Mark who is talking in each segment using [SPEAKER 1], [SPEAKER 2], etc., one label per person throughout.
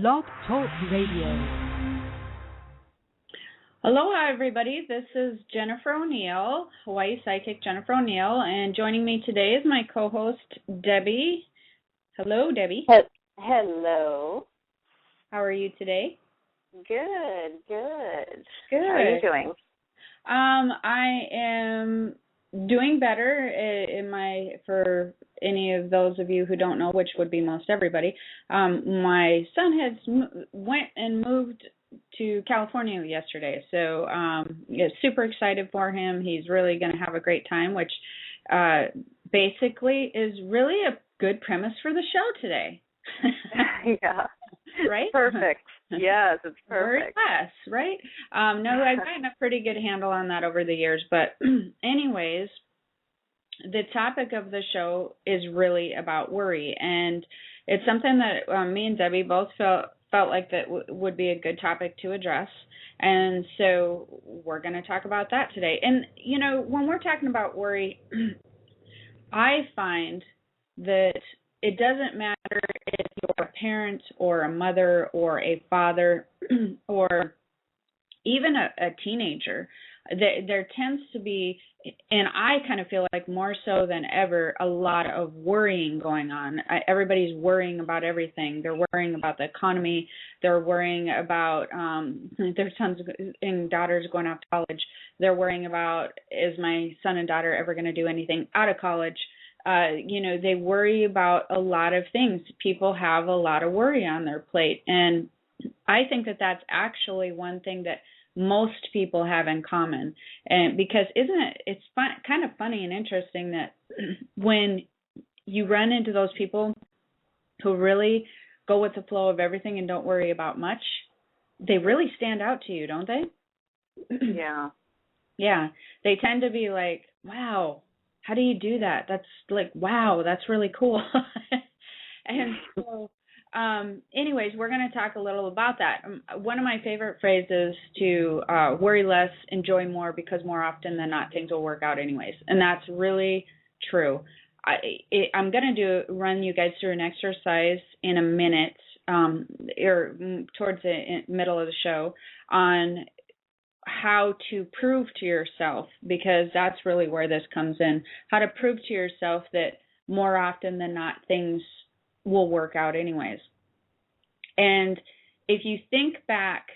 [SPEAKER 1] Blog Talk Radio.
[SPEAKER 2] Aloha, everybody. This is Jennifer O'Neill, Hawaii Psychic Jennifer O'Neill, and joining me today is my co-host, Debbie. Hello, Debbie.
[SPEAKER 3] Hello.
[SPEAKER 2] How are you today?
[SPEAKER 3] Good.
[SPEAKER 2] Good.
[SPEAKER 3] How are you doing?
[SPEAKER 2] I am doing better for any of those of you who don't know, which would be most everybody. My son went and moved to California yesterday, so super excited for him. He's really going to have a great time, which basically is really a good premise for the show today.
[SPEAKER 3] Yeah.
[SPEAKER 2] Right?
[SPEAKER 3] Perfect. Yes, it's perfect.
[SPEAKER 2] Very less, right? No, I've gotten a pretty good handle on that over the years. But anyways, the topic of the show is really about worry. And it's something that me and Debbie both felt like that would be a good topic to address. And so we're going to talk about that today. And, you know, when we're talking about worry, I find that it doesn't matter if you're a parent or a mother or a father or even a teenager. There tends to be, and I kind of feel like more so than ever, a lot of worrying going on. Everybody's worrying about everything. They're worrying about the economy. They're worrying about their sons and daughters going off to college. They're worrying about, is my son and daughter ever going to do anything out of college? They worry about a lot of things. People have a lot of worry on their plate. And I think that that's actually one thing that most people have in common. And because it's kind of funny and interesting that when you run into those people who really go with the flow of everything and don't worry about much, they really stand out to you, don't they?
[SPEAKER 3] Yeah.
[SPEAKER 2] Yeah. They tend to be like, wow, how do you do that? That's like, wow, that's really cool. And so, anyways, we're going to talk a little about that. One of my favorite phrases to worry less, enjoy more, because more often than not, things will work out anyways. And that's really true. I'm going to run you guys through an exercise in a minute, or towards the middle of the show, on how to prove to yourself, because that's really where this comes in, how to prove to yourself that more often than not things will work out anyways. And if you think back,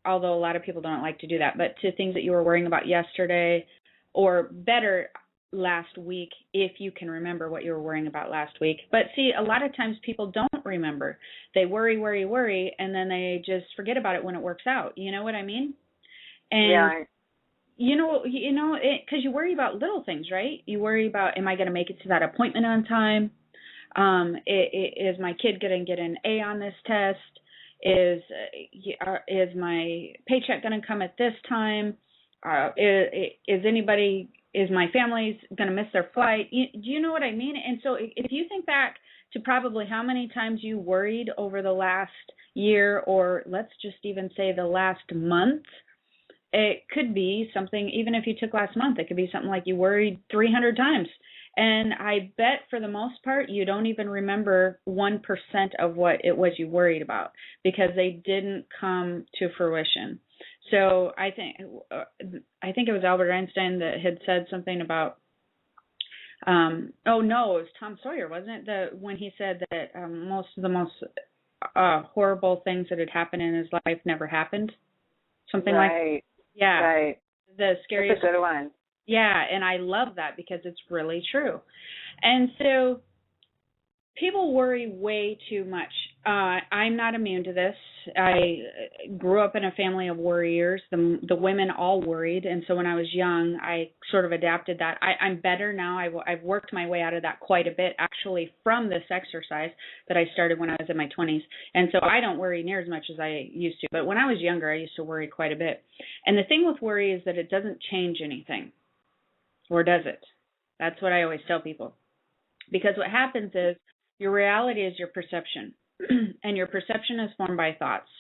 [SPEAKER 2] although a lot of people don't like to do that, but to things that you were worrying about yesterday, or better, last week, if you can remember what you were worrying about last week. But see, a lot of times people don't remember. They worry, and then they just forget about it when it works out. You know what I mean? And
[SPEAKER 3] yeah.
[SPEAKER 2] Because you worry about little things, right? You worry about, am I going to make it to that appointment on time? Is my kid going to get an A on this test? Is my paycheck going to come at this time? Is my family's going to miss their flight? Do you know what I mean? And so if you think back to probably how many times you worried over the last year, or let's just even say the last month, it could be something, even if you took last month, it could be something like you worried 300 times. And I bet for the most part, you don't even remember 1% of what it was you worried about, because they didn't come to fruition. So I think it was Albert Einstein that had said something about, it was Tom Sawyer, wasn't it? When he said that most of the most horrible things that had happened in his life never happened. Something
[SPEAKER 3] right.
[SPEAKER 2] like, yeah,
[SPEAKER 3] right.
[SPEAKER 2] The scariest.
[SPEAKER 3] That's a good one.
[SPEAKER 2] Yeah, and I love that because it's really true. And so people worry way too much. I'm not immune to this. I grew up in a family of worriers. The women all worried, and so when I was young, I sort of adapted that. I'm better now. I've worked my way out of that quite a bit, actually, from this exercise that I started when I was in my 20s. And so I don't worry near as much as I used to. But when I was younger, I used to worry quite a bit. And the thing with worry is that it doesn't change anything. Or does it? That's what I always tell people. Because what happens is your reality is your perception. And your perception is formed by thoughts,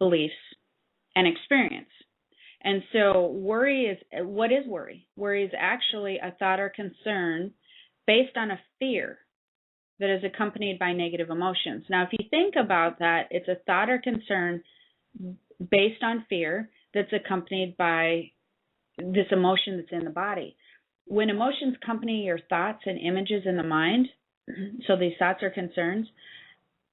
[SPEAKER 2] beliefs, and experience. And so what is worry? Worry is actually a thought or concern based on a fear that is accompanied by negative emotions. Now, if you think about that, it's a thought or concern based on fear that's accompanied by this emotion that's in the body. When emotions accompany your thoughts and images in the mind, so these thoughts or concerns,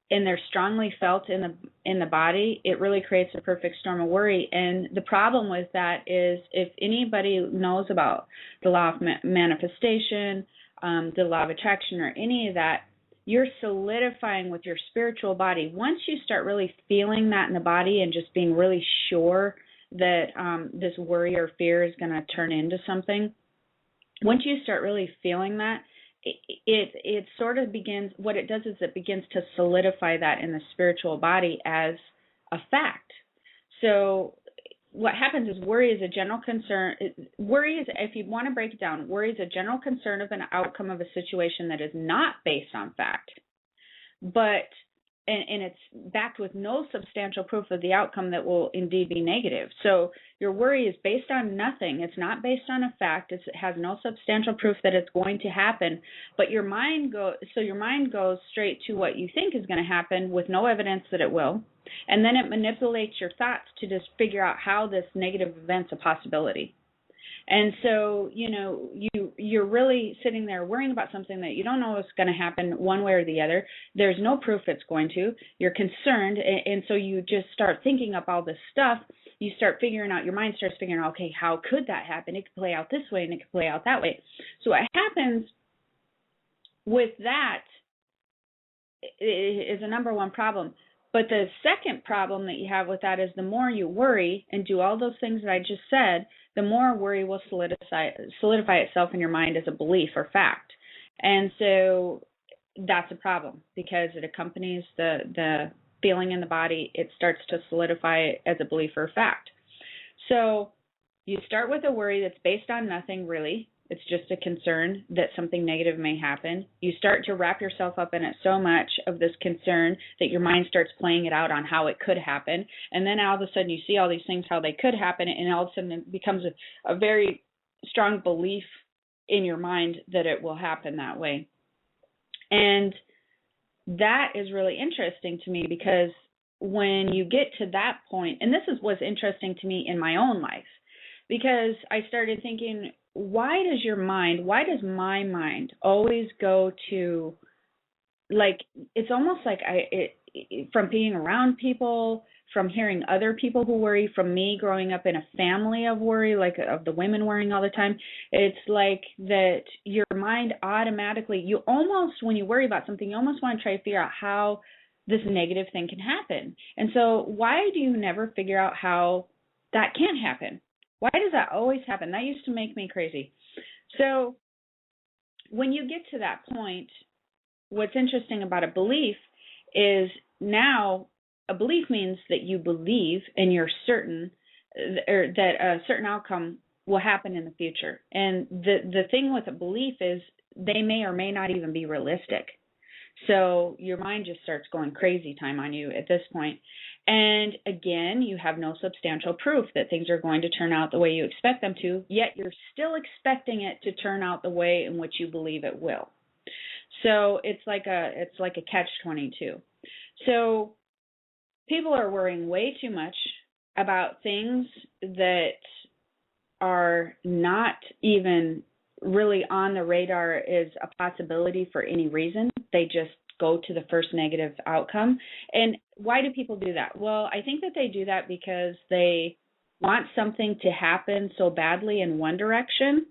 [SPEAKER 2] and they're strongly felt in the body, it really creates a perfect storm of worry. And the problem with that is, if anybody knows about the law of manifestation, the law of attraction, or any of that, you're solidifying with your spiritual body. Once you start really feeling that in the body and just being really sure that this worry or fear is going to turn into something, once you start really feeling that, it sort of begins, what it does is it begins to solidify that in the spiritual body as a fact. So what happens is, worry is a general concern. Worry is, if you want to break it down, worry is a general concern of an outcome of a situation that is not based on fact, but and it's backed with no substantial proof of the outcome that will indeed be negative. So your worry is based on nothing. It's not based on a fact. It has no substantial proof that it's going to happen. But your mind goes straight to what you think is going to happen with no evidence that it will. And then it manipulates your thoughts to just figure out how this negative event's a possibility. And so, you're really sitting there worrying about something that you don't know is going to happen one way or the other. There's no proof it's going to. You're concerned, and so you just start thinking up all this stuff. You start figuring out, your mind starts figuring out, okay, how could that happen? It could play out this way, and it could play out that way. So what happens with that is a number one problem. But the second problem that you have with that is, the more you worry and do all those things that I just said, the more worry will solidify itself in your mind as a belief or fact. And so that's a problem, because it accompanies the feeling in the body. It starts to solidify it as a belief or fact. So you start with a worry that's based on nothing, really. It's just a concern that something negative may happen. You start to wrap yourself up in it so much of this concern that your mind starts playing it out on how it could happen. And then all of a sudden you see all these things, how they could happen, and all of a sudden it becomes a very strong belief in your mind that it will happen that way. And that is really interesting to me, because when you get to that point, and this was interesting to me in my own life, because I started thinking, why does my mind always go to, like, it's almost like from being around people, from hearing other people who worry, from me growing up in a family of worry, like of the women worrying all the time, it's like that your mind automatically, you almost, when you worry about something, you almost want to try to figure out how this negative thing can happen. And so why do you never figure out how that can't happen? Why does that always happen? That used to make me crazy. So when you get to that point, what's interesting about a belief is, now a belief means that you believe and you're certain, or that a certain outcome will happen in the future. And the thing with a belief is, they may or may not even be realistic. So your mind just starts going crazy time on you at this point. And again, you have no substantial proof that things are going to turn out the way you expect them to, yet you're still expecting it to turn out the way in which you believe it will. So it's like a catch-22. So people are worrying way too much about things that are not even really on the radar as a possibility for any reason. They just go to the first negative outcome. And why do people do that? Well, I think that they do that because they want something to happen so badly in one direction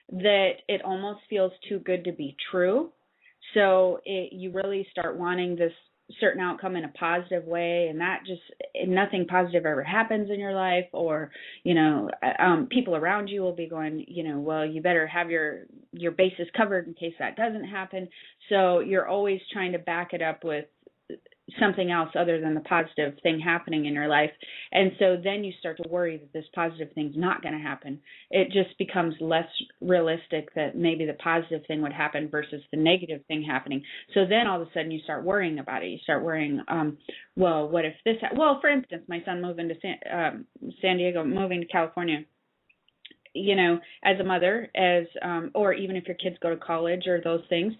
[SPEAKER 2] that it almost feels too good to be true. So you really start wanting this certain outcome in a positive way, and that just, nothing positive ever happens in your life, or people around you will be going, well, you better have your bases covered in case that doesn't happen. So you're always trying to back it up with something else other than the positive thing happening in your life. And so then you start to worry that this positive thing's not going to happen. It just becomes less realistic that maybe the positive thing would happen versus the negative thing happening. So then all of a sudden you start worrying about it. You start worrying, well, what if this, well, for instance, my son moving to San Diego, moving to California, as a mother, or even if your kids go to college or those things,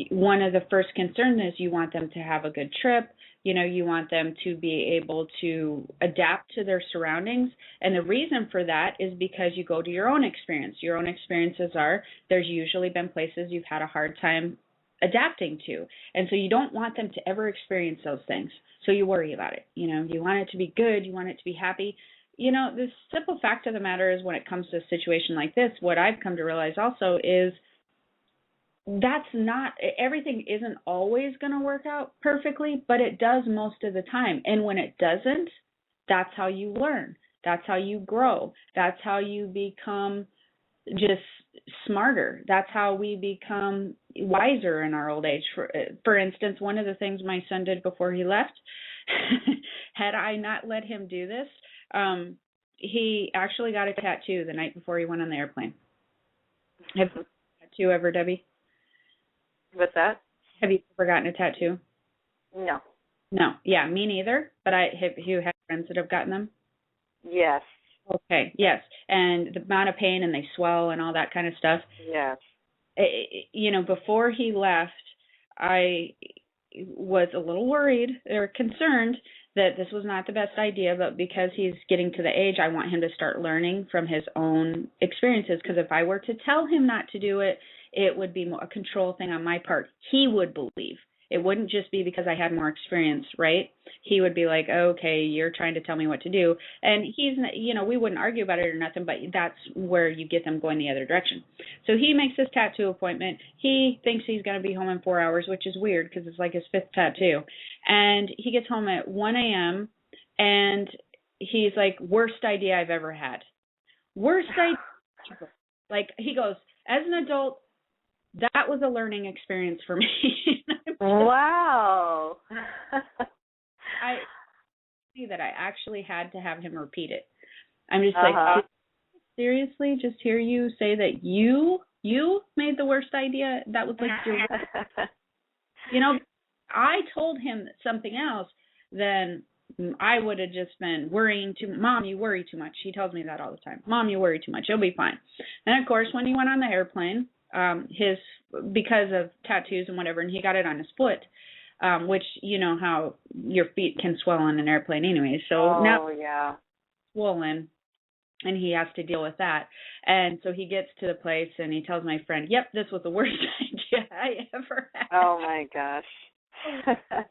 [SPEAKER 2] one of the first concerns is you want them to have a good trip. You want them to be able to adapt to their surroundings. And the reason for that is because you go to your own experience. Your own experiences are, there's usually been places you've had a hard time adapting to. And so you don't want them to ever experience those things. So you worry about it. You want it to be good. You want it to be happy. The simple fact of the matter is, when it comes to a situation like this, what I've come to realize also is that's not, everything isn't always going to work out perfectly, but it does most of the time. And when it doesn't, that's how you learn. That's how you grow. That's how you become just smarter. That's how we become wiser in our old age. For instance, one of the things my son did before he left, had I not let him do this, he actually got a tattoo the night before he went on the airplane. Have you gotten a tattoo ever, Debbie?
[SPEAKER 3] What's that?
[SPEAKER 2] Have you ever gotten a tattoo?
[SPEAKER 3] No.
[SPEAKER 2] No. Yeah, me neither. But have you had friends that have gotten them?
[SPEAKER 3] Yes.
[SPEAKER 2] Okay. Yes. And the amount of pain, and they swell and all that kind of stuff.
[SPEAKER 3] Yes.
[SPEAKER 2] Before he left, I was a little worried or concerned that this was not the best idea, but because he's getting to the age, I want him to start learning from his own experiences. Because if I were to tell him not to do it, it would be a control thing on my part. He would believe. It wouldn't just be because I had more experience, right? He would be like, okay, you're trying to tell me what to do. And he's, we wouldn't argue about it or nothing, but that's where you get them going the other direction. So he makes his tattoo appointment. He thinks he's going to be home in 4 hours, which is weird because it's like his 5th tattoo. And he gets home at 1 a.m. and he's like, worst idea I've ever had. Worst idea. Like, he goes, as an adult, that was a learning experience for me.
[SPEAKER 3] Wow.
[SPEAKER 2] I see that I actually had to have him repeat it. I'm just like, seriously, just hear you say that you made the worst idea? That was like your I told him something else, then I would have just been worrying too much. Mom, you worry too much. He tells me that all the time. Mom, you worry too much. It'll be fine. And of course, when he went on the airplane, because of tattoos and whatever, and he got it on his foot, which how your feet can swell on an airplane anyway. So now
[SPEAKER 3] yeah,
[SPEAKER 2] swollen, and he has to deal with that. And so he gets to the place and he tells my friend, "Yep, this was the worst idea I ever had."
[SPEAKER 3] Oh my gosh.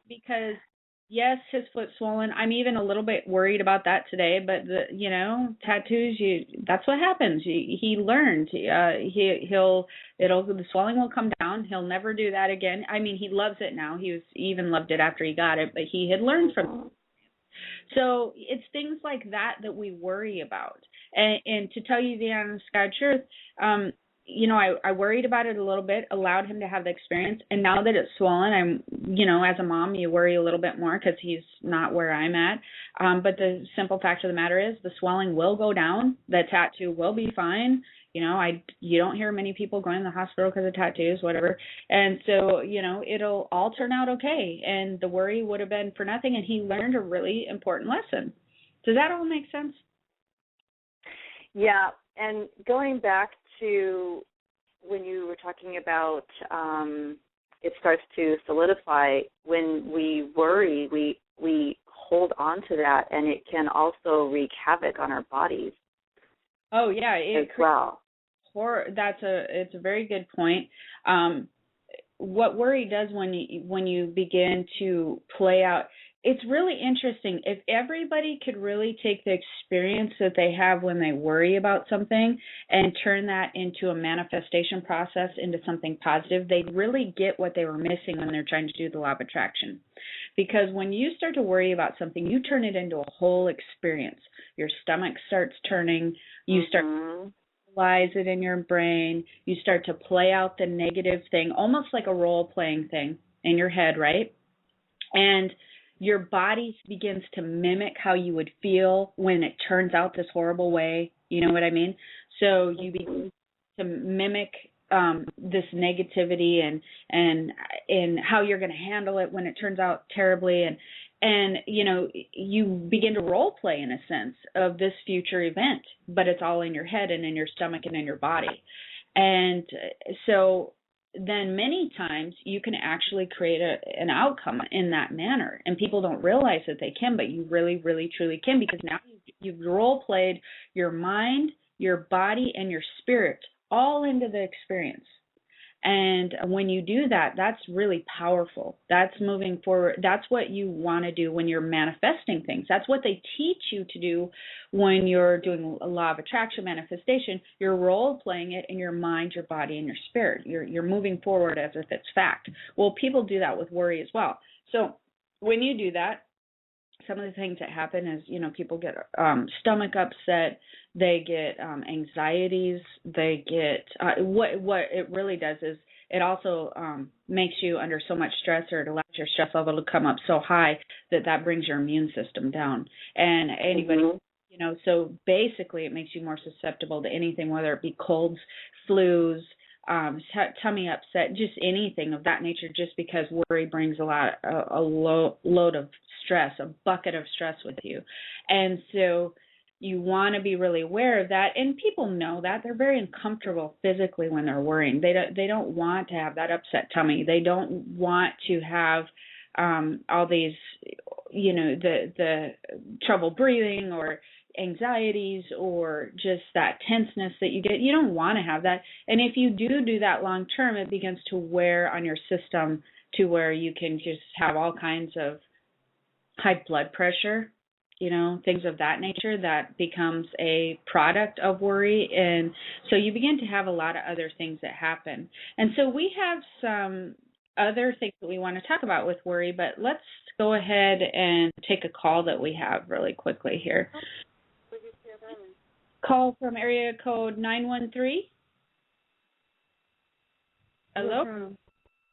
[SPEAKER 2] Because yes, his foot's swollen. I'm even a little bit worried about that today, but tattoos, that's what happens. He learned. The swelling will come down. He'll never do that again. I mean, he loves it now. He even loved it after he got it, but he had learned from it. So it's things like that we worry about. And to tell you the honest God truth, I worried about it a little bit, allowed him to have the experience. And now that it's swollen, I'm, as a mom, you worry a little bit more because he's not where I'm at. But the simple fact of the matter is the swelling will go down. The tattoo will be fine. You don't hear many people going to the hospital because of tattoos, whatever. And so, it'll all turn out okay. And the worry would have been for nothing. And he learned a really important lesson. Does that all make sense?
[SPEAKER 3] Yeah. And going back to when you were talking about it starts to solidify, when we worry, we hold on to that, and it can also wreak havoc on our bodies.
[SPEAKER 2] Oh yeah,
[SPEAKER 3] as well.
[SPEAKER 2] It's a very good point. What worry does when you begin to play out, it's really interesting. If everybody could really take the experience that they have when they worry about something and turn that into a manifestation process into something positive, they'd really get what they were missing when they're trying to do the law of attraction. Because when you start to worry about something, you turn it into a whole experience. Your stomach starts turning. You start to visualize it in your brain. You start to play out the negative thing, almost like a role-playing thing in your head, right? And your body begins to mimic how you would feel when it turns out this horrible way. You know what I mean? So you begin to mimic this negativity and how you're going to handle it when it turns out terribly. And, you begin to role play in a sense of this future event, but it's all in your head and in your stomach and in your body. And so then many times you can actually create an outcome in that manner. And people don't realize that they can, but you really, really, truly can, because now you've role played your mind, your body, and your spirit all into the experience. And when you do that, that's really powerful. That's moving forward. That's what you want to do when you're manifesting things. That's what they teach you to do when you're doing a law of attraction manifestation. You're role playing it in your mind, your body, and your spirit. You're moving forward as if it's fact. Well, people do that with worry as well. So when you do that, some of the things that happen is, people get stomach upset, they get anxieties, they get what it really does is it also makes you under so much stress, or it allows your stress level to come up so high that brings your immune system down. And anybody, so basically it makes you more susceptible to anything, whether it be colds, flus, tummy upset, just anything of that nature, just because worry brings a load of stress, a bucket of stress with you. And so you want to be really aware of that. And people know that. They're very uncomfortable physically when they're worrying. They don't want to have that upset tummy. They don't want to have all these, the trouble breathing or anxieties or just that tenseness that you get. You don't want to have that. And if you do that long term, it begins to wear on your system to where you can just have all kinds of high blood pressure, things of that nature that becomes a product of worry. And so you begin to have a lot of other things that happen. And so we have some other things that we want to talk about with worry, but let's go ahead and take a call that we have really quickly here. Call from area code 913. Hello?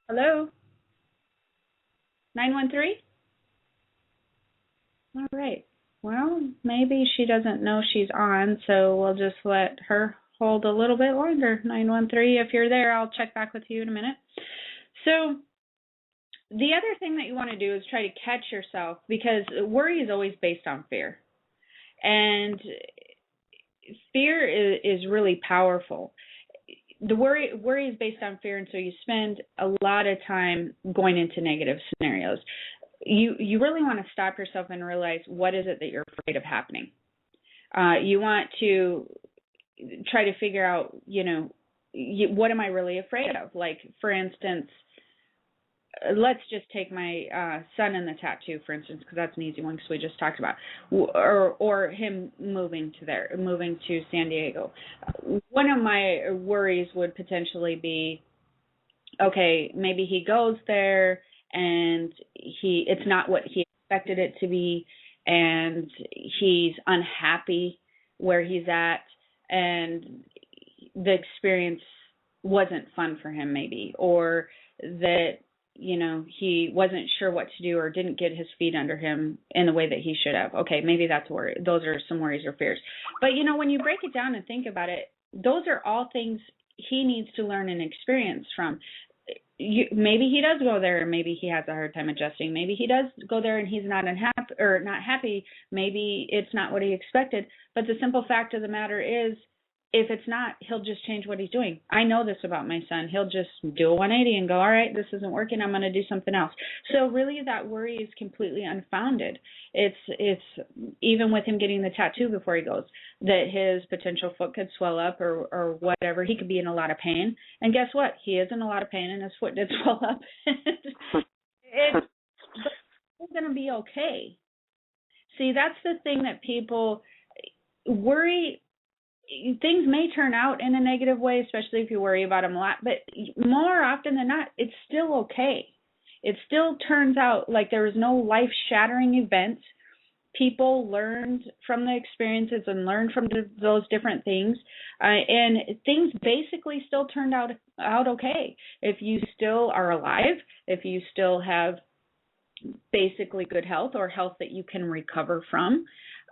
[SPEAKER 2] Hello? 913? All right. Well, maybe she doesn't know she's on, so we'll just let her hold a little bit longer. 913, if you're there, I'll check back with you in a minute. So the other thing that you want to do is try to catch yourself, because worry is always based on fear. And fear is really powerful. The worry is based on fear, and so you spend a lot of time going into negative scenarios. You really want to stop yourself and realize, what is it that you're afraid of happening? You want to try to figure out, what am I really afraid of? Like, for instance, let's just take my son and the tattoo, for instance, because that's an easy one, because we just talked about, or him moving to San Diego. One of my worries would potentially be, okay, maybe he goes there and it's not what he expected it to be, and he's unhappy where he's at, and the experience wasn't fun for him maybe, or that, he wasn't sure what to do or didn't get his feet under him in the way that he should have. Okay, maybe that's worry. Those are some worries or fears. But, when you break it down and think about it, those are all things he needs to learn and experience from. Maybe he does go there and maybe he has a hard time adjusting. Maybe he does go there and he's not unhappy or not happy. Maybe it's not what he expected. But the simple fact of the matter is, if it's not, he'll just change what he's doing. I know this about my son. He'll just do a 180 and go, all right, this isn't working, I'm going to do something else. So really that worry is completely unfounded. It's even with him getting the tattoo before he goes, that his potential foot could swell up or whatever. He could be in a lot of pain. And guess what? He is in a lot of pain and his foot did swell up. It's going to be okay. See, that's the thing that people worry. Things may turn out in a negative way, especially if you worry about them a lot, but more often than not, it's still okay. It still turns out like there was no life-shattering event. People learned from the experiences and learned from those different things, and things basically still turned out okay. If you still are alive, if you still have basically good health or health that you can recover from,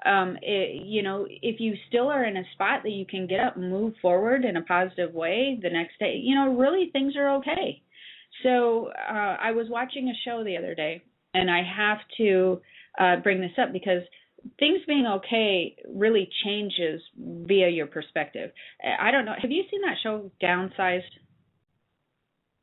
[SPEAKER 2] if you still are in a spot that you can get up and move forward in a positive way the next day, really things are okay. So I was watching a show the other day, And I have to bring this up because things being okay really changes via your perspective. I don't know. Have you seen that show Downsized?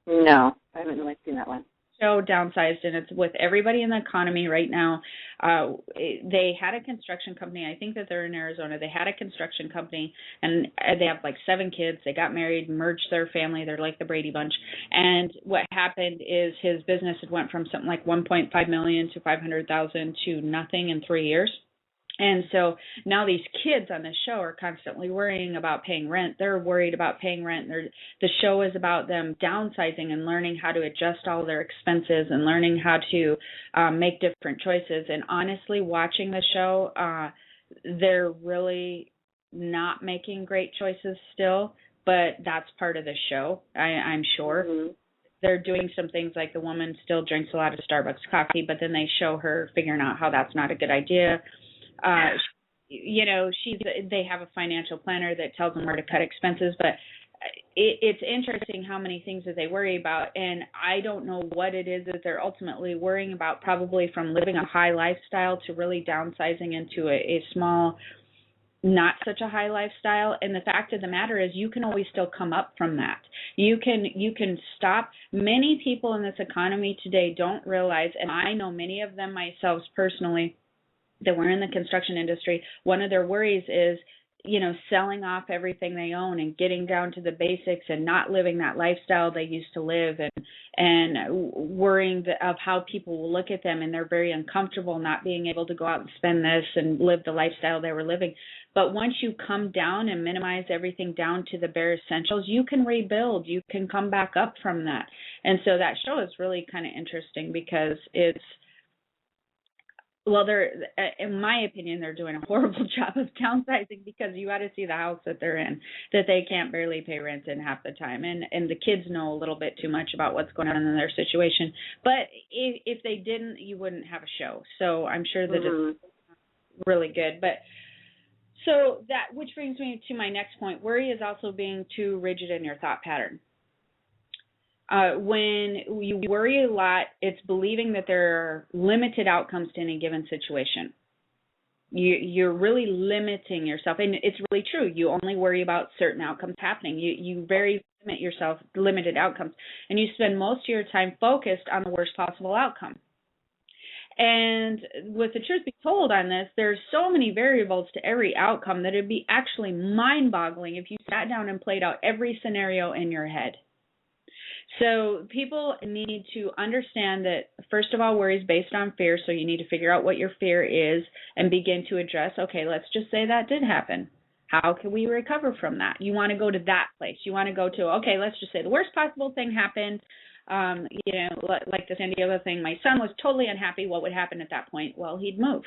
[SPEAKER 3] No, I haven't really seen that one.
[SPEAKER 2] Show Downsized, and it's with everybody in the economy right now. They had a construction company. I think that they're in Arizona. They had a construction company, and they have like 7 kids. They got married, merged their family. They're like the Brady Bunch. And what happened is his business had went from something like 1.5 million to 500,000 to nothing in 3 years. And so now these kids on the show are constantly worrying about paying rent. They're worried about paying rent. The show is about them downsizing and learning how to adjust all their expenses and learning how to make different choices. And honestly, watching the show, they're really not making great choices still, but that's part of the show, I'm sure. Mm-hmm. They're doing some things like the woman still drinks a lot of Starbucks coffee, but then they show her figuring out how that's not a good idea. They have a financial planner that tells them where to cut expenses, but it's interesting how many things that they worry about, and I don't know what it is that they're ultimately worrying about, probably from living a high lifestyle to really downsizing into a small, not such a high lifestyle. And the fact of the matter is you can always still come up from that. You can stop. Many people in this economy today don't realize, and I know many of them myself personally, that were in the construction industry, one of their worries is, selling off everything they own and getting down to the basics and not living that lifestyle they used to live, and worrying of how people will look at them, and they're very uncomfortable not being able to go out and spend this and live the lifestyle they were living. But once you come down and minimize everything down to the bare essentials, you can rebuild. You can come back up from that. And so that show is really kind of interesting because in my opinion, they're doing a horrible job of downsizing, because you got to see the house that they're in, that they can't barely pay rent in half the time. And the kids know a little bit too much about what's going on in their situation. But if they didn't, you wouldn't have a show. So I'm sure that it's really good. But so that, which brings me to my next point. Worry is also being too rigid in your thought pattern. When you worry a lot, it's believing that there are limited outcomes to any given situation. You're really limiting yourself, and it's really true. You only worry about certain outcomes happening. You very limit yourself, limited outcomes, and you spend most of your time focused on the worst possible outcome. And with the truth be told on this, there's so many variables to every outcome that it'd be actually mind-boggling if you sat down and played out every scenario in your head. So people need to understand that, first of all, worry is based on fear, so you need to figure out what your fear is and begin to address, okay, let's just say that did happen. How can we recover from that? You want to go to that place. You want to go to, okay, let's just say the worst possible thing happened, like the San Diego thing. My son was totally unhappy. What would happen at that point? Well, he'd move.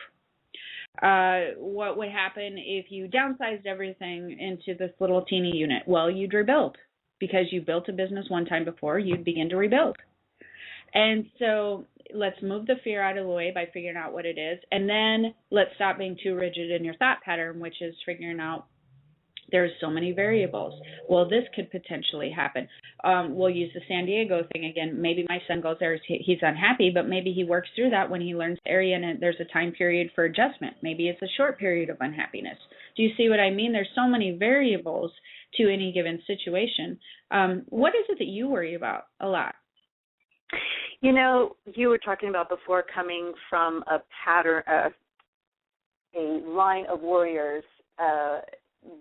[SPEAKER 2] What would happen if you downsized everything into this little teeny unit? Well, you'd rebuild. Because you built a business one time before, you'd begin to rebuild. And so let's move the fear out of the way by figuring out what it is. And then let's stop being too rigid in your thought pattern, which is figuring out there's so many variables. Well, this could potentially happen. We'll use the San Diego thing again. Maybe my son goes there, he's unhappy, but maybe he works through that when he learns the area and there's a time period for adjustment. Maybe it's a short period of unhappiness. Do you see what I mean? There's so many variables to any given situation. What is it that you worry about a lot?
[SPEAKER 3] You were talking about before coming from a pattern, a line of warriors,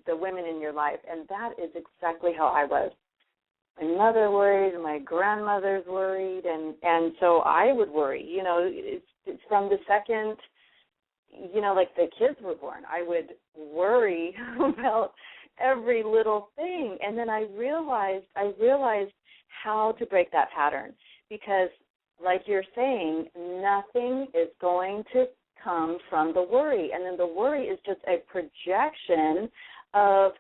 [SPEAKER 3] the women in your life, and that is exactly how I was. My mother worried, my grandmother's worried, and so I would worry. It's from the second, like the kids were born, I would worry about every little thing. And then I realized how to break that pattern, because like you're saying, nothing is going to come from the worry. And then the worry is just a projection of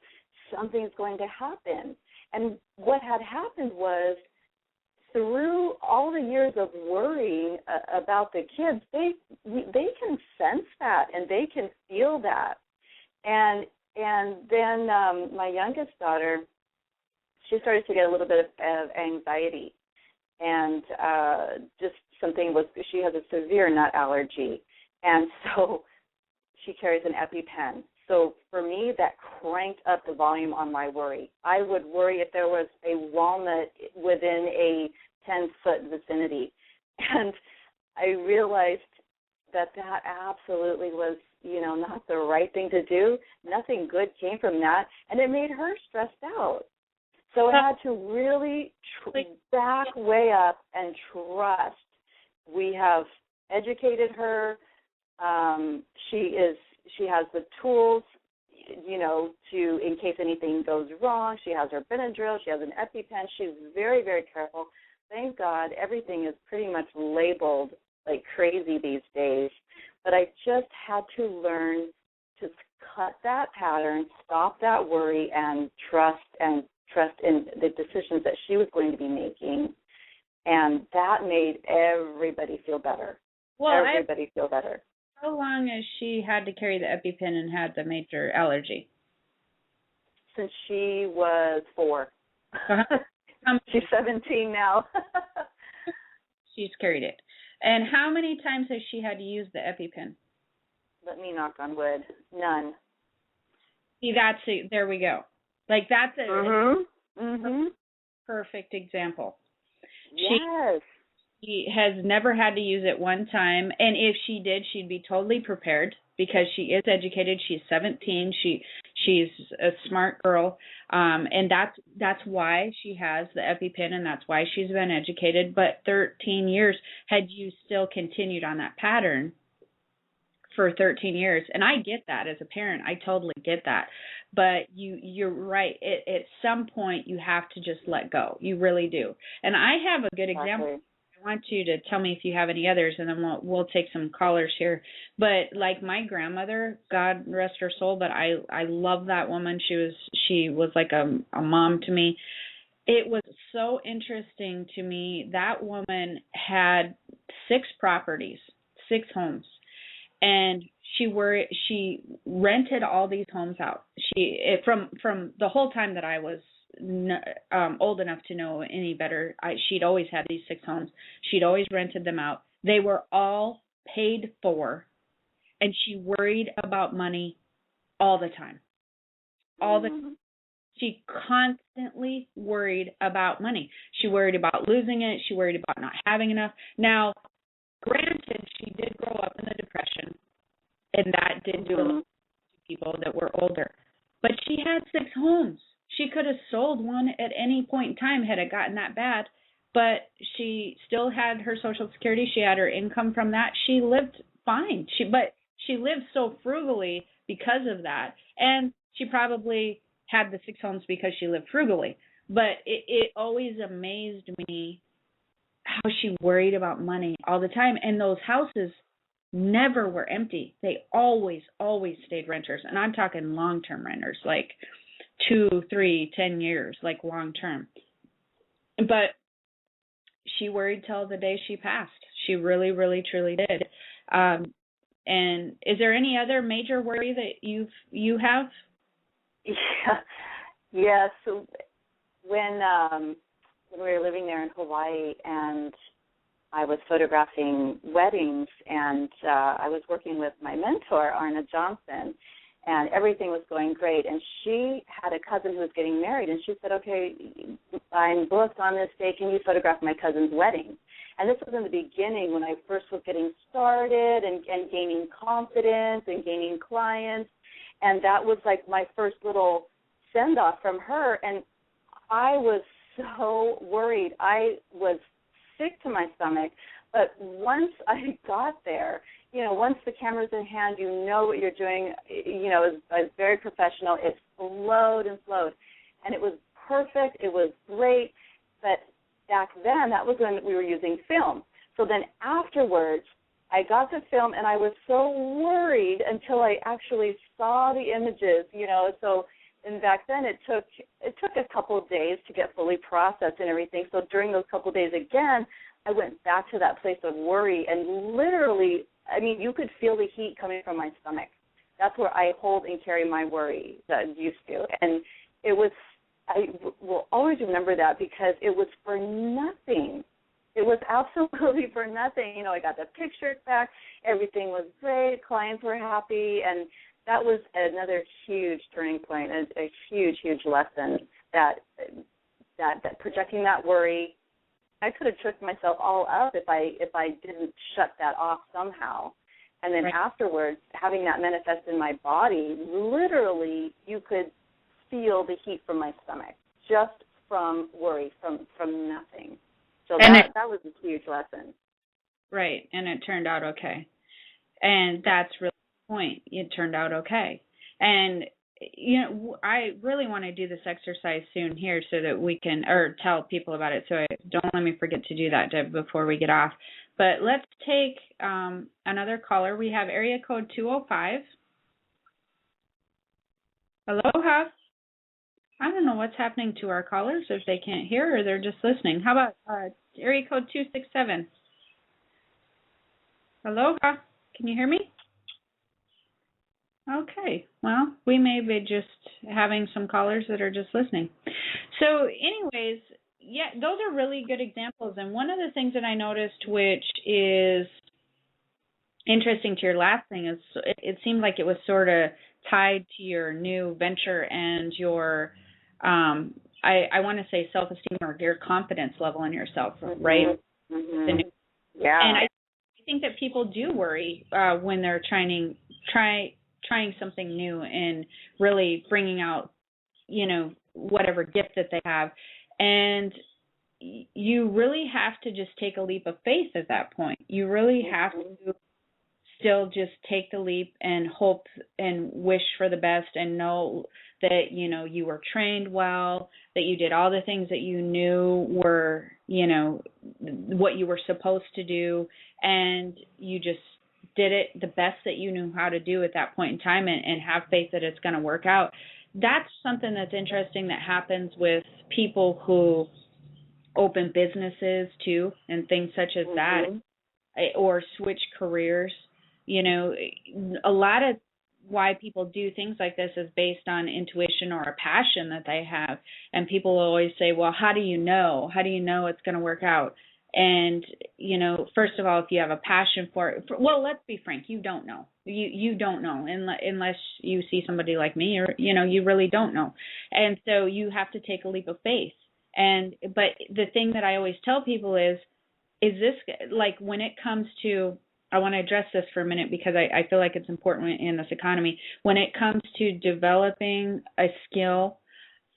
[SPEAKER 3] something's going to happen. And what had happened was, through all the years of worrying about the kids, they can sense that and they can feel that. And then my youngest daughter, she started to get a little bit of anxiety and just she has a severe nut allergy, and so she carries an EpiPen. So for me, that cranked up the volume on my worry. I would worry if there was a walnut within a 10-foot vicinity. And I realized that absolutely was, not the right thing to do. Nothing good came from that, and it made her stressed out. So I had to really back way up and trust. We have educated her. She has the tools, to, in case anything goes wrong. She has her Benadryl. She has an EpiPen. She's very, very careful. Thank God everything is pretty much labeled like crazy these days. But I just had to learn to cut that pattern, stop that worry, and trust in the decisions that she was going to be making. And that made everybody feel better. Feel better.
[SPEAKER 2] How long has she had to carry the EpiPen and had the major allergy?
[SPEAKER 3] Since she was 4. She's 17 now.
[SPEAKER 2] She's carried it. And how many times has she had to use the EpiPen?
[SPEAKER 3] Let me knock on wood. None.
[SPEAKER 2] See, there we go. Like, that's a perfect example.
[SPEAKER 3] Yes.
[SPEAKER 2] She has never had to use it one time, and if she did, she'd be totally prepared because she is educated. She's 17. She's a smart girl, and that's why she has the EpiPen, and that's why she's been educated. But 13 years, had you still continued on that pattern for 13 years, and I get that as a parent, I totally get that. But you're right. At some point, you have to just let go. You really do. And I have a good example. I want you to tell me if you have any others, and then we'll take some callers here. But like my grandmother, God rest her soul, but I love that woman. She was like a mom to me. It was so interesting to me. That woman had 6 properties, 6 homes, and she rented all these homes out. From the whole time that I was old enough to know any better, she'd always had these 6 homes. She'd always rented them out. They were all paid for, and she worried about money all the time. She constantly worried about money. She worried about losing it. She worried about not having enough. Now, granted, she did grow up in the Depression, and that did do a lot to people that were older. But she had 6 homes. She could have sold one at any point in time had it gotten that bad, but she still had her Social Security. She had her income from that. She lived fine. But she lived so frugally because of that, and she probably had the 6 homes because she lived frugally. But it always amazed me how she worried about money all the time, and those houses never were empty. They always stayed renters, and I'm talking long-term renters, like 2, 3, 10 years, like long term. But she worried till the day she passed. She really, really, truly did. And is there any other major worry that you have?
[SPEAKER 3] Yeah. So when we were living there in Hawaii, and I was photographing weddings, and I was working with my mentor, Arna Johnson, and everything was going great. And she had a cousin who was getting married, and she said, okay, I'm booked on this day. Can you photograph my cousin's wedding? And this was in the beginning when I first was getting started and gaining confidence and gaining clients. And that was like my first little send-off from her. And I was so worried. I was sick to my stomach. But once I got there, once the camera's in hand, you know what you're doing. It's very professional. It flowed and flowed. And it was perfect. It was great. But back then, that was when we were using film. So then afterwards, I got the film, and I was so worried until I actually saw the images, So, and back then, it took a couple of days to get fully processed and everything. So during those couple of days again, I went back to that place of worry, and literally, you could feel the heat coming from my stomach. That's where I hold and carry my worry that I used to. And I will always remember that because it was for nothing. It was absolutely for nothing. You know, I got the pictures back. Everything was great. Clients were happy. And that was another huge turning point, a huge, huge lesson that projecting that worry, I could have tripped myself all up if I didn't shut that off somehow. And then afterwards, having that manifest in my body, literally you could feel the heat from my stomach just from worry, from nothing. So that was a huge lesson.
[SPEAKER 2] Right, and it turned out okay. And that's really the point. It turned out okay. And, you know, I really want to do this exercise soon here so that we can, or tell people about it. So don't let me forget to do that, Deb, before we get off. But let's take another caller. We have area code 205. Aloha. I don't know what's happening to our callers, if they can't hear or they're just listening. How about area code 267? Aloha. Can you hear me? Okay. Well, we may be just having some callers that are just listening. So anyways, yeah, those are really good examples. And one of the things that I noticed, which is interesting to your last thing, is it seemed like it was sort of tied to your new venture and your, I want to say self-esteem or your confidence level in yourself, right?
[SPEAKER 3] Mm-hmm. Yeah.
[SPEAKER 2] And I think that people do worry when they're trying something new and really bringing out, you know, whatever gift that they have. And you really have to just take a leap of faith at that point. You really have to still just take the leap and hope and wish for the best and know that, you know, you were trained well, that you did all the things that you knew were, you know, what you were supposed to do, and you just did it the best that you knew how to do at that point in time, and have faith that it's going to work out. That's something that's interesting that happens with people who open businesses too, and things such as that, or switch careers. You know, a lot of why people do things like this is based on intuition or a passion that they have. And people always say, well, how do you know? How do you know it's going to work out? And, you know, first of all, if you have a passion for it, well, let's be frank, you don't know. You don't know unless you see somebody like me, or, you know, you really don't know. And so you have to take a leap of faith. But the thing that I always tell people is this, like, when it comes to, I want to address this for a minute because I feel like it's important in this economy. When it comes to developing a skill,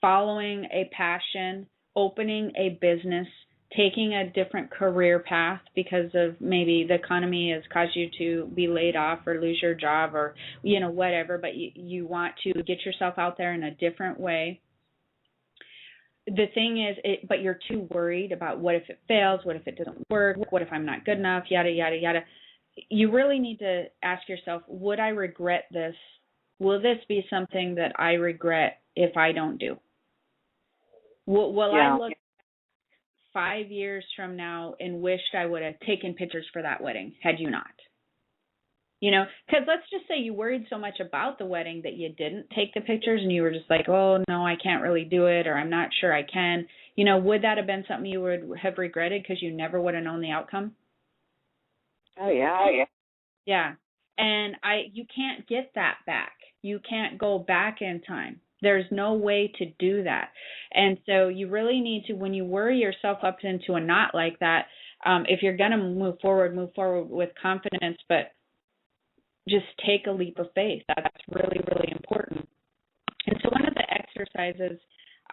[SPEAKER 2] following a passion, opening a business, taking a different career path because of maybe the economy has caused you to be laid off or lose your job or, you know, whatever, but you want to get yourself out there in a different way. The thing is, but you're too worried about what if it fails, what if it doesn't work, what if I'm not good enough, yada, yada, yada. You really need to ask yourself, would I regret this? Will this be something that I regret if I don't do? Will I look 5 years from now and wished I would have taken pictures for that wedding had you not? You know, because let's just say you worried so much about the wedding that you didn't take the pictures and you were just like, oh, no, I can't really do it, or I'm not sure I can. You know, would that have been something you would have regretted because you never would have known the outcome?
[SPEAKER 3] Oh, yeah.
[SPEAKER 2] Yeah. And you can't get that back. You can't go back in time. There's no way to do that. And so you really need to, when you worry yourself up into a knot like that, if you're going to move forward with confidence, but just take a leap of faith. That's really, really important. And so one of the exercises,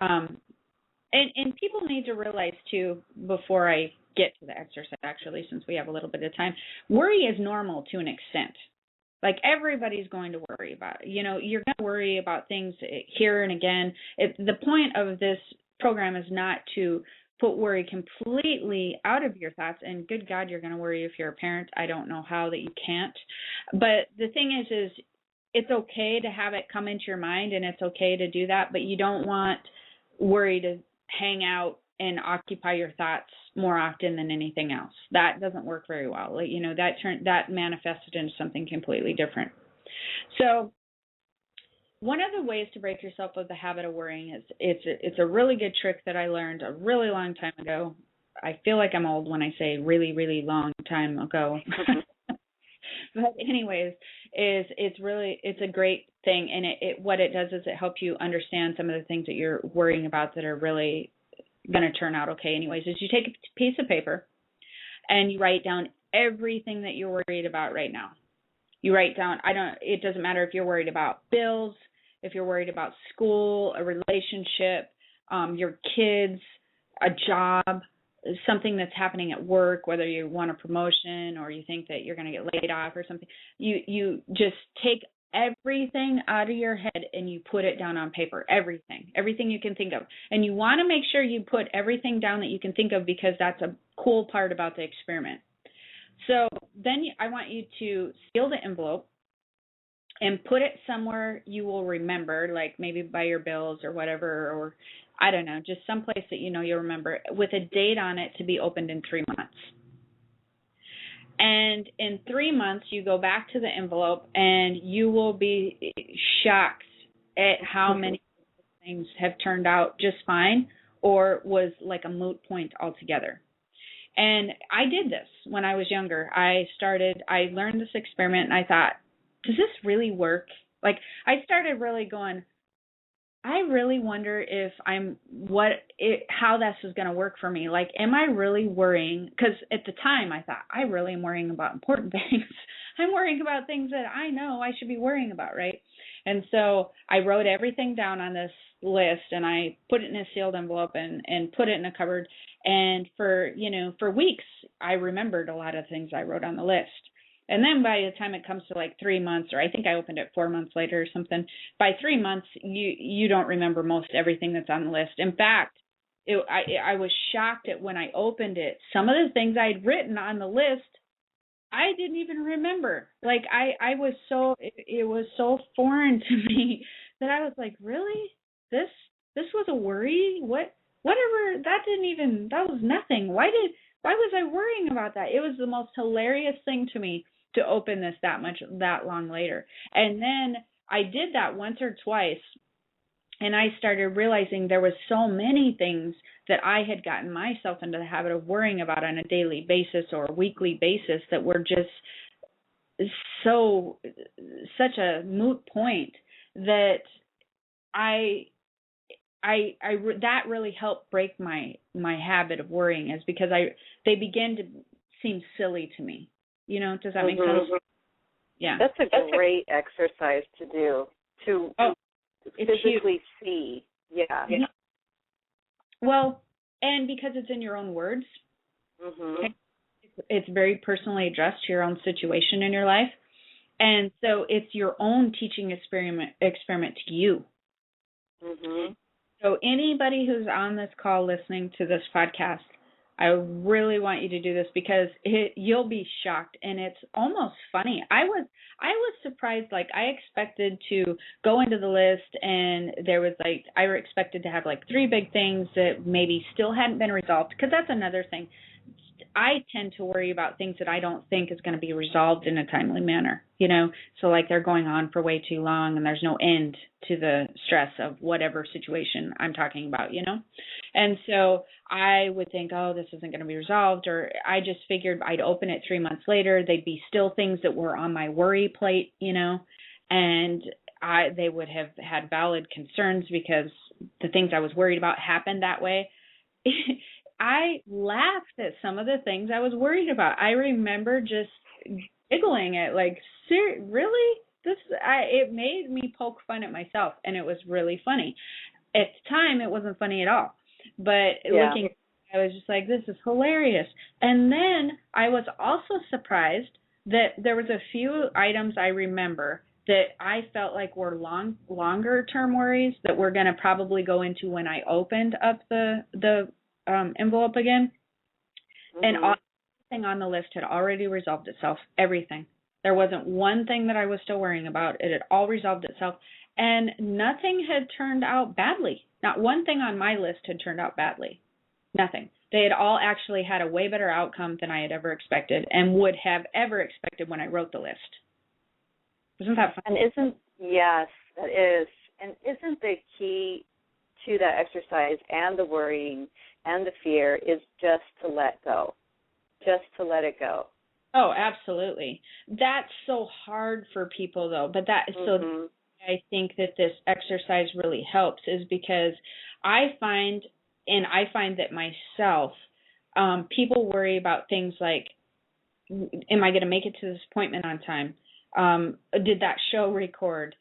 [SPEAKER 2] and people need to realize too, before I get to the exercise actually, since we have a little bit of time, worry is normal to an extent. Like everybody's going to worry about it. You know, you're going to worry about things here and again. The point of this program is not to put worry completely out of your thoughts. And good God, you're going to worry if you're a parent. I don't know how that you can't. But the thing is it's okay to have it come into your mind, and it's okay to do that. But you don't want worry to hang out and occupy your thoughts more often than anything else. That doesn't work very well. You know, that manifested into something completely different. So one of the ways to break yourself of the habit of worrying is it's a really good trick that I learned a really long time ago. I feel like I'm old when I say really, really long time ago. But anyways, it's a great thing, and it what it does is it helps you understand some of the things that you're worrying about that are really going to turn out okay anyways. Is you take a piece of paper and you write down everything that you're worried about right now. You write down, it doesn't matter if you're worried about bills, if you're worried about school, a relationship, your kids, a job, something that's happening at work, whether you want a promotion or you think that you're going to get laid off or something. You just take everything out of your head and you put it down on paper, everything you can think of. And you want to make sure you put everything down that you can think of, because that's a cool part about the experiment. So then I want you to seal the envelope and put it somewhere you will remember, like maybe by your bills or whatever, or I don't know, just someplace that you know you'll remember, with a date on it to be opened in 3 months. And in 3 months, you go back to the envelope and you will be shocked at how many things have turned out just fine or was like a moot point altogether. And I did this when I was younger. I learned this experiment and I thought, does this really work? Like, I started really going, I really wonder if how this is going to work for me. Like, am I really worrying? Because at the time I thought, I really am worrying about important things. I'm worrying about things that I know I should be worrying about, right? And so I wrote everything down on this list and I put it in a sealed envelope and put it in a cupboard. And for weeks, I remembered a lot of things I wrote on the list. And then by the time it comes to like 3 months, or I think I opened it 4 months later or something, by 3 months, you don't remember most everything that's on the list. In fact, I was shocked at when I opened it. Some of the things I'd written on the list, I didn't even remember. Like I was so, it was so foreign to me that I was like, really? This was a worry? Whatever, that was nothing. Why was I worrying about that? It was the most hilarious thing to me to open this that long later. And then I did that once or twice, and I started realizing there was so many things that I had gotten myself into the habit of worrying about on a daily basis or a weekly basis that were just such a moot point that that really helped break my habit of worrying, is because they begin to seem silly to me. Does that make sense? Yeah.
[SPEAKER 3] That's a great exercise to do, to physically see. Yeah.
[SPEAKER 2] Well, and because it's in your own words, it's very personally addressed to your own situation in your life. And so it's your own teaching experiment to you. So anybody who's on this call listening to this podcast, I really want you to do this, because you'll be shocked, and it's almost funny. I was surprised. Like, I expected to go into the list, and there was I expected to have like 3 big things that maybe still hadn't been resolved, because that's another thing. I tend to worry about things that I don't think is going to be resolved in a timely manner, so like they're going on for way too long and there's no end to the stress of whatever situation I'm talking about, and so I would think, oh, this isn't going to be resolved, or I just figured I'd open it 3 months later, they'd be still things that were on my worry plate, and they would have had valid concerns because the things I was worried about happened that way. I laughed at some of the things I was worried about. I remember just giggling at, like, really? It made me poke fun at myself, and it was really funny. At the time, it wasn't funny at all. But looking, I was just like, this is hilarious. And then I was also surprised that there was a few items I remember that I felt like were longer term worries that we're going to probably go into when I opened up the envelope again. And everything on the list had already resolved itself. Everything. There wasn't one thing that I was still worrying about. It had all resolved itself. And nothing had turned out badly. Not one thing on my list had turned out badly. Nothing. They had all actually had a way better outcome than I had ever expected and would have ever expected when I wrote the list. Isn't that fun?
[SPEAKER 3] And yes, that is. And isn't the key to that exercise and the worrying and the fear is just to let go, just to let it go.
[SPEAKER 2] Oh, absolutely. That's so hard for people, though. But that is so. I think that this exercise really helps is because I find that myself, people worry about things like, am I going to make it to this appointment on time? Did that show record?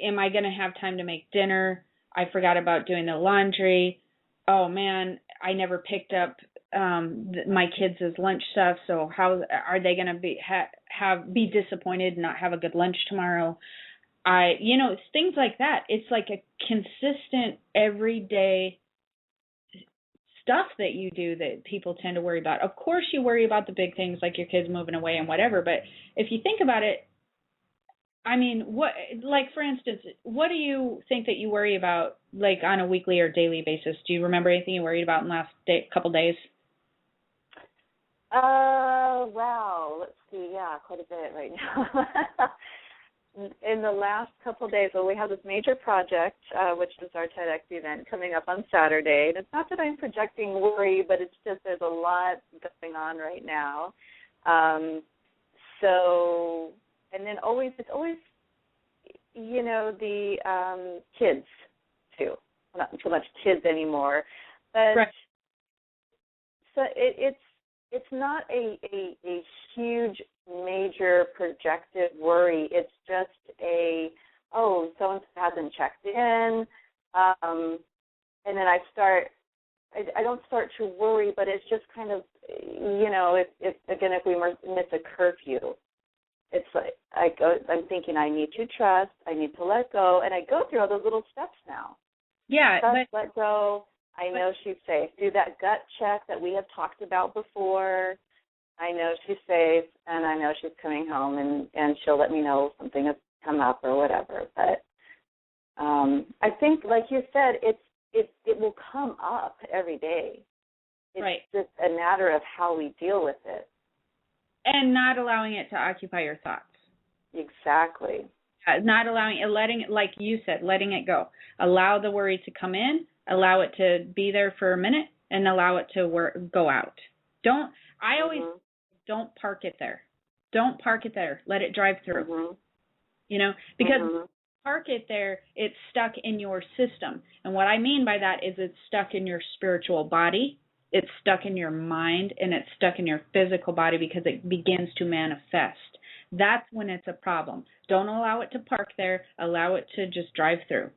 [SPEAKER 2] Am I going to have time to make dinner? I forgot about doing the laundry. Oh man, I never picked up my kids' lunch stuff. So how are they going to be disappointed and not have a good lunch tomorrow? It's things like that. It's like a consistent everyday stuff that you do that people tend to worry about. Of course, you worry about the big things like your kids moving away and whatever. But if you think about it, I mean, for instance, what do you think that you worry about, like, on a weekly or daily basis? Do you remember anything you worried about in the last couple days?
[SPEAKER 3] Wow. Let's see. Yeah, quite a bit right now. In the last couple of days, we have this major project, which is our TEDx event coming up on Saturday. And it's not that I'm projecting worry, but it's just there's a lot going on right now. And then it's always, the kids too. Not so much kids anymore, but
[SPEAKER 2] right.
[SPEAKER 3] So it's not a huge, major projected worry. It's just so-and-so hasn't checked in, and then I don't start to worry, but it's just kind of, if we miss a curfew, it's like I'm thinking I need to trust, I need to let go, and I go through all those little steps now.
[SPEAKER 2] Yeah.
[SPEAKER 3] Trust, let go. I know she's safe. Do that gut check that we have talked about before. I know she's safe, and I know she's coming home, and she'll let me know if something has come up or whatever. But I think, like you said, it will come up every day. It's
[SPEAKER 2] right.
[SPEAKER 3] just a matter of how we deal with it.
[SPEAKER 2] And not allowing it to occupy your thoughts.
[SPEAKER 3] Exactly.
[SPEAKER 2] Not allowing it, letting it, like you said, letting it go. Allow the worry to come in, allow it to be there for a minute, and allow it to go out. Don't park it there. Don't park it there. Let it drive through. Because park it there, it's stuck in your system. And what I mean by that is it's stuck in your spiritual body, it's stuck in your mind, and it's stuck in your physical body because it begins to manifest. That's when it's a problem. Don't allow it to park there. Allow it to just drive through.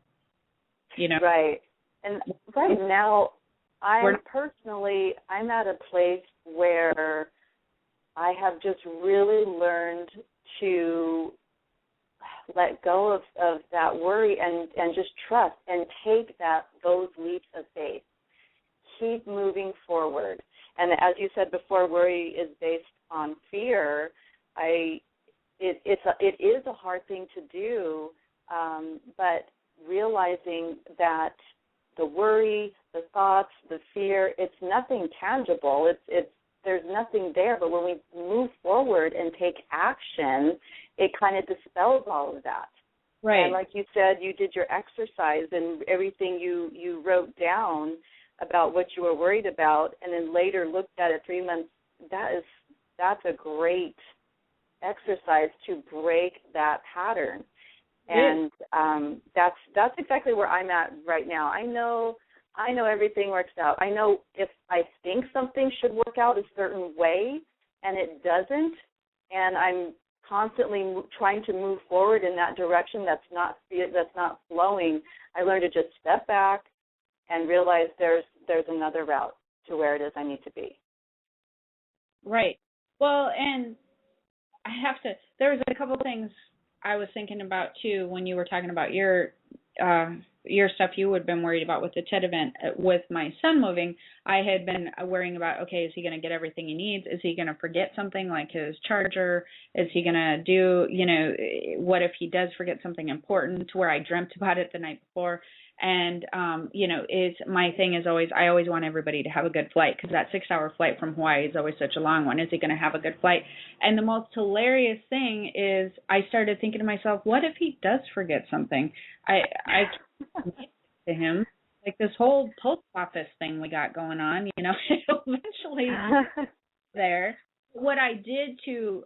[SPEAKER 3] Right. And right now, I'm at a place where I have just really learned to let go of that worry and just trust and take those leaps of faith. Keep moving forward. And as you said before, worry is based on fear. It is a hard thing to do, but realizing that the worry, the thoughts, the fear, it's nothing tangible. There's nothing there. But when we move forward and take action, it kind of dispels all of that.
[SPEAKER 2] Right.
[SPEAKER 3] And like you said, you did your exercise and everything you wrote down about what you were worried about, and then later looked at it 3 months. That's a great exercise to break that pattern. And that's exactly where I'm at right now. I know everything works out. I know if I think something should work out a certain way and it doesn't, and I'm constantly trying to move forward in that direction that's not flowing, I learn to just step back and realize there's another route to where it is I need to be.
[SPEAKER 2] Right. Well, and I have to. There was a couple of things I was thinking about too when you were talking about your stuff you had been worried about with the TED event. With my son moving, I had been worrying about, okay, is he going to get everything he needs? Is he going to forget something like his charger? Is he going to do, what if he does forget something important, to where I dreamt about it the night before? And, my thing is always, I always want everybody to have a good flight, because that 6-hour flight from Hawaii is always such a long one. Is he going to have a good flight? And the most hilarious thing is I started thinking to myself, what if he does forget something? I to him, like this whole post office thing we got going on, eventually there. What I did to,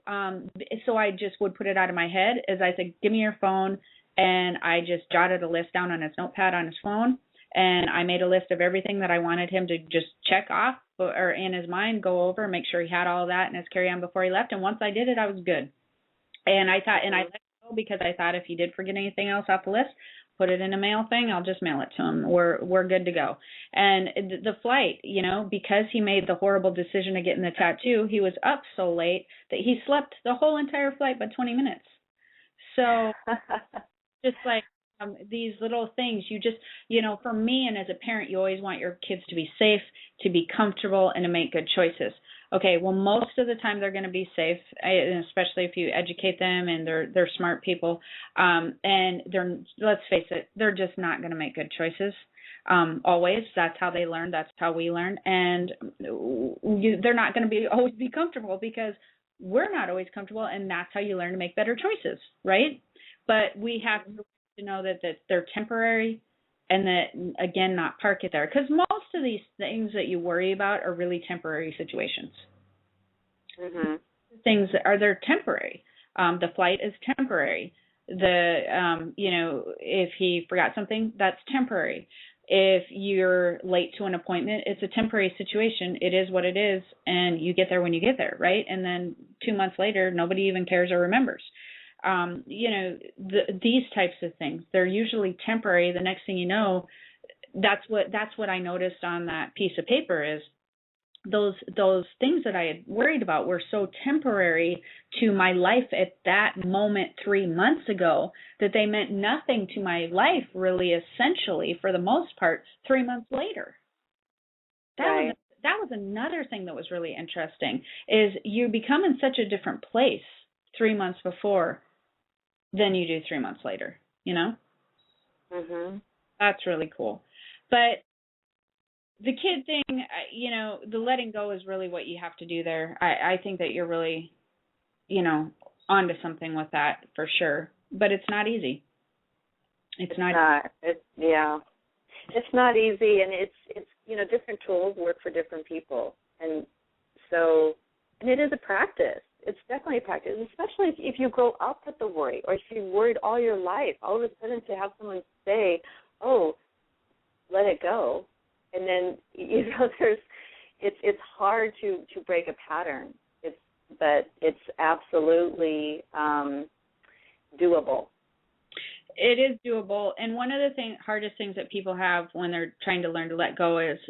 [SPEAKER 2] so I just would put it out of my head, is I said, give me your phone, and I just jotted a list down on his notepad on his phone, and I made a list of everything that I wanted him to just check off or in his mind, go over, make sure he had all that in his carry-on before he left, and once I did it, I was good. And I thought, and I let it go because I thought if he did forget anything else off the list, put it in a mail thing, I'll just mail it to him. We're good to go. And the flight, because he made the horrible decision of getting the tattoo, he was up so late that he slept the whole entire flight but 20 minutes. So just like these little things, you just, for me and as a parent, you always want your kids to be safe, to be comfortable, and to make good choices. Okay, well, most of the time they're going to be safe, especially if you educate them and they're smart people. And let's face it, they're just not going to make good choices. Always. That's how they learn. That's how we learn. And they're not going to always be comfortable because we're not always comfortable, and that's how you learn to make better choices, right? But we have to know that they're temporary, and that, again, not park it there. Because most of these things that you worry about are really temporary situations.
[SPEAKER 3] Mm-hmm.
[SPEAKER 2] Things they're temporary. The flight is temporary. If he forgot something, that's temporary. If you're late to an appointment, it's a temporary situation. It is what it is, and you get there when you get there, right? And then 2 months later, nobody even cares or remembers. These types of things, they're usually temporary. The next thing you know, that's what I noticed on that piece of paper is those things that I had worried about were so temporary to my life at that moment 3 months ago that they meant nothing to my life really, essentially, for the most part, 3 months later. That was another thing that was really interesting, is you become in such a different place 3 months before than you do 3 months later,
[SPEAKER 3] Mhm.
[SPEAKER 2] That's really cool. But the kid thing, the letting go is really what you have to do there. I think that you're really, onto something with that for sure. But it's not easy. It's not.
[SPEAKER 3] It's not easy, and it's different tools work for different people, and it is a practice. It's definitely a practice, especially if you grow up with the worry, or if you've worried all your life. All of a sudden, to have someone say, "Oh, let it go," and then it's hard to break a pattern. But it's absolutely doable.
[SPEAKER 2] It is doable, and one of the hardest things that people have when they're trying to learn to let go is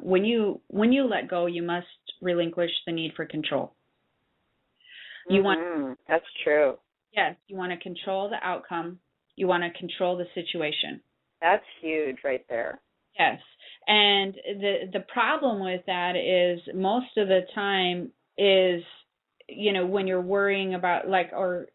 [SPEAKER 2] when you let go, you must relinquish the need for control.
[SPEAKER 3] That's true.
[SPEAKER 2] Yes, you want to control the outcome. You want to control the situation.
[SPEAKER 3] That's huge right there.
[SPEAKER 2] Yes, and the problem with that is most of the time is, when you're worrying about or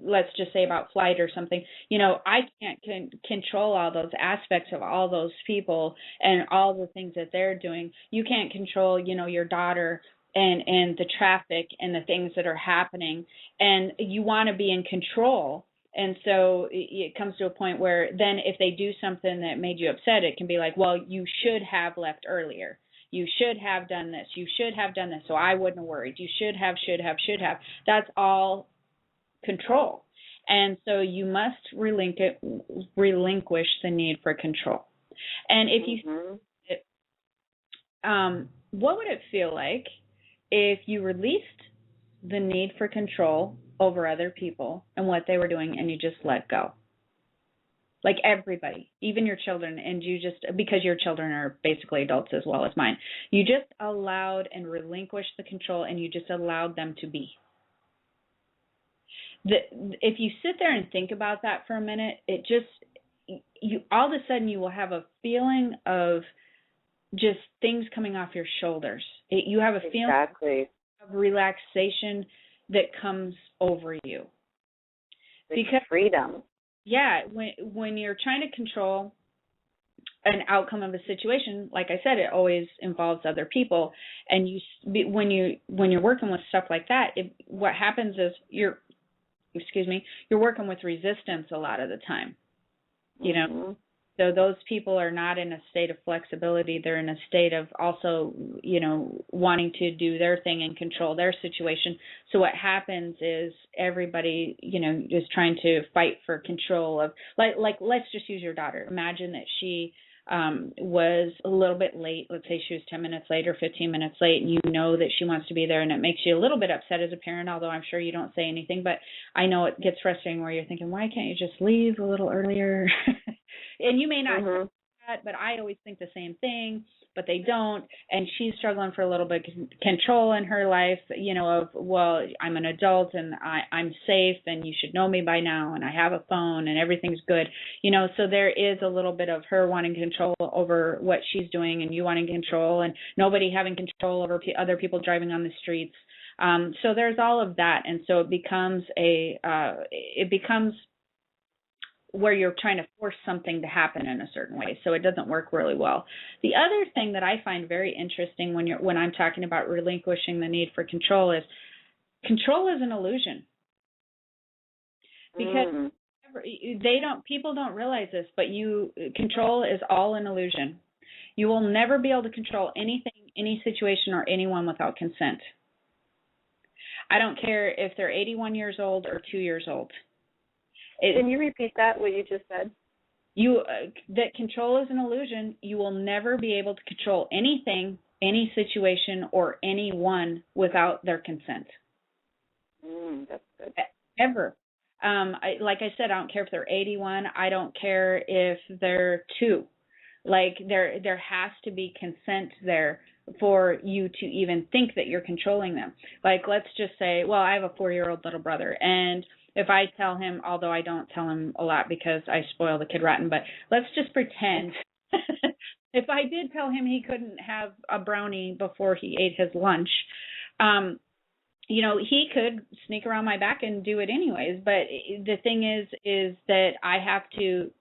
[SPEAKER 2] let's just say about flight or something, I can't control all those aspects of all those people and all the things that they're doing. You can't control, your daughter and the traffic and the things that are happening, and you want to be in control. And so it comes to a point where then if they do something that made you upset, it can be like, well, you should have left earlier. You should have done this. You should have done this, so I wouldn't have worried. You should have. That's all control. And so you must relinquish the need for control. And if you, what would it feel like if you released the need for control over other people and what they were doing, and you just let go? Like everybody, even your children, and you just, because your children are basically adults as well as mine, you just allowed and relinquished the control, and you just allowed them to be. If you sit there and think about that for a minute, it just, you all of a sudden you will have a feeling of just things coming off your shoulders. You have a feeling of relaxation that comes over you. Because
[SPEAKER 3] freedom.
[SPEAKER 2] Yeah, when you're trying to control an outcome of a situation, like I said, it always involves other people. And when you're working with stuff like that, what happens is you're working with resistance a lot of the time. So those people are not in a state of flexibility. They're in a state of also, wanting to do their thing and control their situation. So what happens is everybody, is trying to fight for control of, like let's just use your daughter. Imagine that she was a little bit late. Let's say she was 10 minutes late or 15 minutes late, and you know that she wants to be there, and it makes you a little bit upset as a parent, although I'm sure you don't say anything. But I know it gets frustrating where you're thinking, why can't you just leave a little earlier? And you may not say that, but I always think the same thing, but they don't. And she's struggling for a little bit of control in her life, of, well, I'm an adult and I'm safe and you should know me by now and I have a phone and everything's good. So there is a little bit of her wanting control over what she's doing and you wanting control and nobody having control over other people driving on the streets. So there's all of that. And so it becomes where you're trying to force something to happen in a certain way, so it doesn't work really well. The other thing that I find very interesting when I'm talking about relinquishing the need for control is an illusion. Because people don't realize this, but control is all an illusion. You will never be able to control anything, any situation, or anyone without consent. I don't care if they're 81 years old or 2 years old.
[SPEAKER 3] Can you repeat that, what you just said?
[SPEAKER 2] That control is an illusion. You will never be able to control anything, any situation, or anyone without their consent.
[SPEAKER 3] That's good.
[SPEAKER 2] Ever. Like I said, I don't care if they're 81. I don't care if they're 2. Like there has to be consent there for you to even think that you're controlling them. Like, let's just say, well, I have a 4-year-old little brother, and if I tell him, although I don't tell him a lot because I spoil the kid rotten, but let's just pretend if I did tell him he couldn't have a brownie before he ate his lunch, he could sneak around my back and do it anyways. But the thing is that I have to,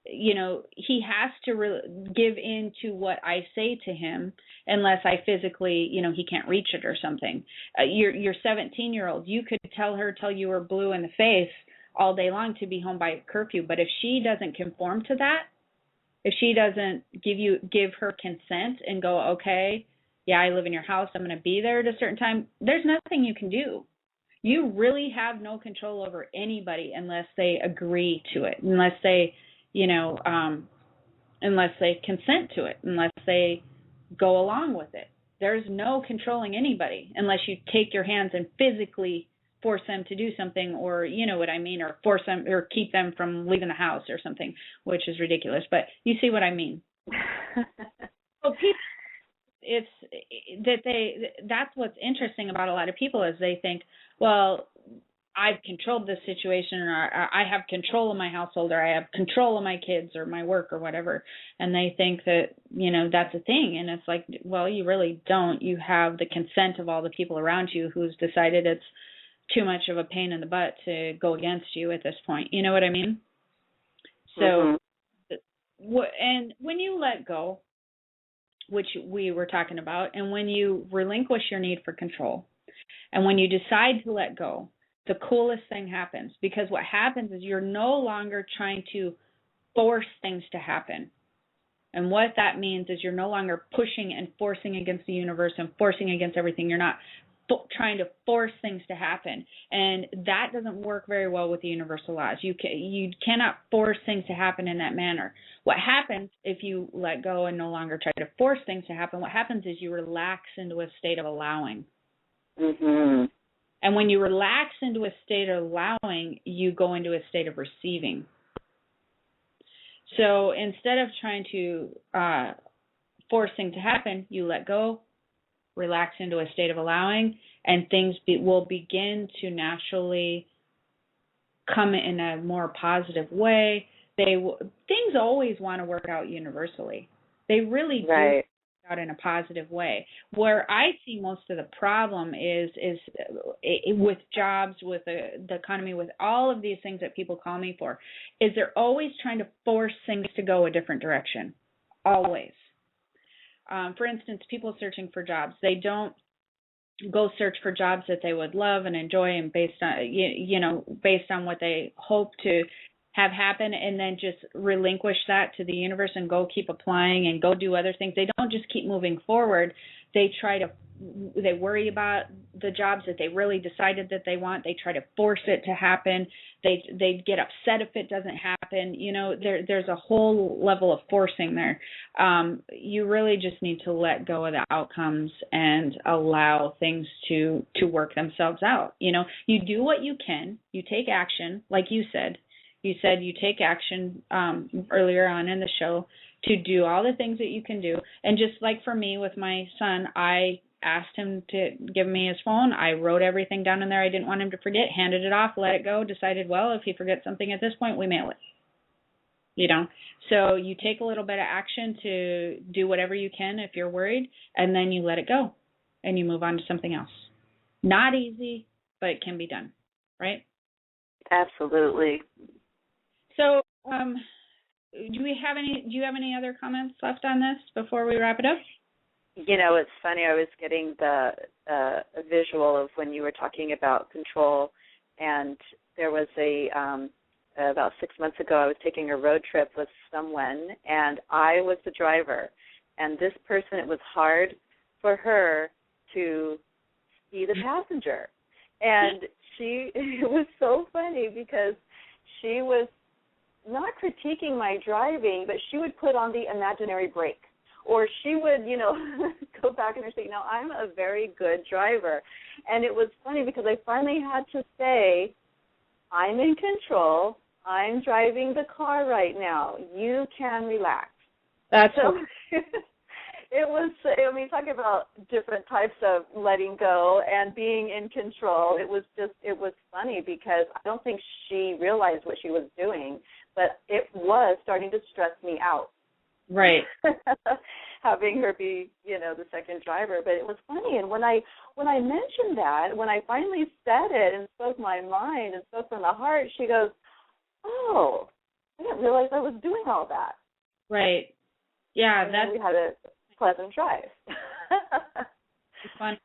[SPEAKER 2] he has to give in to what I say to him, unless I physically, he can't reach it or something. Your 17-year-old, you could tell her till you were blue in the face all day long to be home by curfew. But if she doesn't conform to that, if she doesn't give her consent and go, okay, yeah, I live in your house, I'm going to be there at a certain time, there's nothing you can do. You really have no control over anybody unless they agree to it, unless they unless they consent to it, unless they go along with it. There's no controlling anybody unless you take your hands and physically force them to do something, or you know what I mean, or force them or keep them from leaving the house or something, which is ridiculous. But you see what I mean. So people, that's what's interesting about a lot of people is they think, well, I've controlled this situation, or I have control of my household, or I have control of my kids or my work or whatever. And they think that, that's a thing. And it's like, well, you really don't. You have the consent of all the people around you who's decided it's too much of a pain in the butt to go against you at this point. You know what I mean? So, and when you let go, which we were talking about, and when you relinquish your need for control, and when you decide to let go, the coolest thing happens, because what happens is you're no longer trying to force things to happen. And what that means is you're no longer pushing and forcing against the universe and forcing against everything. You're not trying to force things to happen. And that doesn't work very well with the universal laws. You cannot force things to happen in that manner. What happens if you let go and no longer try to force things to happen, what happens is you relax into a state of allowing.
[SPEAKER 3] Mm-hmm.
[SPEAKER 2] And when you relax into a state of allowing, you go into a state of receiving. So instead of trying to force things to happen, you let go, relax into a state of allowing, and things will begin to naturally come in a more positive way. Things always want to work out universally. They really do.
[SPEAKER 3] Right.
[SPEAKER 2] Out in a positive way. Where I see most of the problem is with jobs, with the economy, with all of these things that people call me for, is they're always trying to force things to go a different direction. Always. For instance, people searching for jobs, they don't go search for jobs that they would love and enjoy, and based on based on what they hope to have happen and then just relinquish that to the universe and go keep applying and go do other things. They don't just keep moving forward. They worry about the jobs that they really decided that they want. They try to force it to happen. They get upset if it doesn't happen. You know, there's a whole level of forcing there. You really just need to let go of the outcomes and allow things to work themselves out. You know, you do what you can. You take action, like you said. You said you take action earlier on in the show to do all the things that you can do. And just like for me with my son, I asked him to give me his phone. I wrote everything down in there I didn't want him to forget, handed it off, let it go, decided, well, if he forgets something at this point, we mail it. You know, so you take a little bit of action to do whatever you can if you're worried, and then you let it go and you move on to something else. Not easy, but it can be done, right?
[SPEAKER 3] Absolutely.
[SPEAKER 2] So, do you have any other comments left on this before we wrap it up?
[SPEAKER 3] You know, it's funny. I was getting the visual of when you were talking about control, and there was about 6 months ago, I was taking a road trip with someone, and I was the driver. And this person, it was hard for her to be the passenger. And it was so funny because she was not critiquing my driving, but she would put on the imaginary brake. Or she would, you know, go back in her seat. Now, I'm a very good driver. And it was funny because I finally had to say, I'm in control. I'm driving the car right now. You can relax.
[SPEAKER 2] That's
[SPEAKER 3] so. It was, I mean, talking about different types of letting go and being in control. It was funny because I don't think she realized what she was doing, but it was starting to stress me out.
[SPEAKER 2] Right.
[SPEAKER 3] Having her be, you know, the second driver. But it was funny. And when I mentioned that, when I finally said it and spoke my mind and spoke from the heart, she goes, oh, I didn't realize I was doing all that.
[SPEAKER 2] Right. Yeah.
[SPEAKER 3] And we had a pleasant drive.
[SPEAKER 2] It's fun.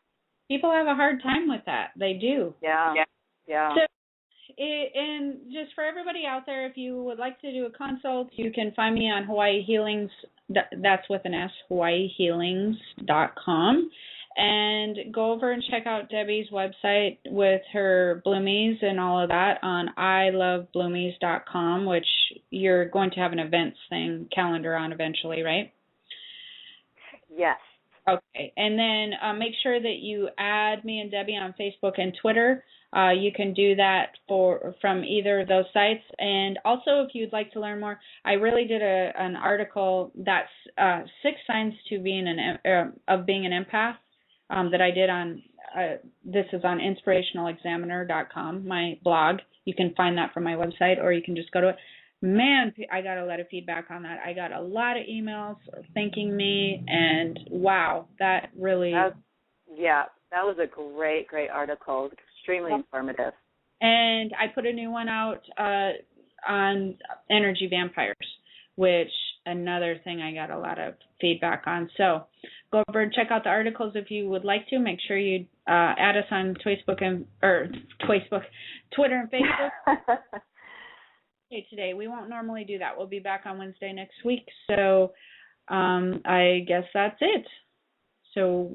[SPEAKER 2] People have a hard time with that. They do.
[SPEAKER 3] Yeah.
[SPEAKER 2] So, and just for everybody out there, if you would like to do a consult, you can find me on Hawaii Healings. That's with an S, HawaiiHealings.com. And go over and check out Debbie's website with her bloomies and all of that on ilovebloomies.com, which you're going to have an events thing calendar on eventually, right?
[SPEAKER 3] Yes.
[SPEAKER 2] Okay. And then make sure that you add me and Debbie on Facebook and Twitter. You can do that from either of those sites. And also, if you'd like to learn more, I really did an article that's 6 signs to being of being an empath that I did on. This is on inspirationalexaminer.com, my blog. You can find that from my website, or you can just go to it. Man, I got a lot of feedback on that. I got a lot of emails thanking me, and wow, that really...
[SPEAKER 3] that was a great article. Extremely informative.
[SPEAKER 2] And I put a new one out on energy vampires, which another thing I got a lot of feedback on. So go over and check out the articles if you would like to. Make sure you add us on Twitter and Facebook. Today. We won't normally do that. We'll be back on Wednesday next week. So I guess that's it. So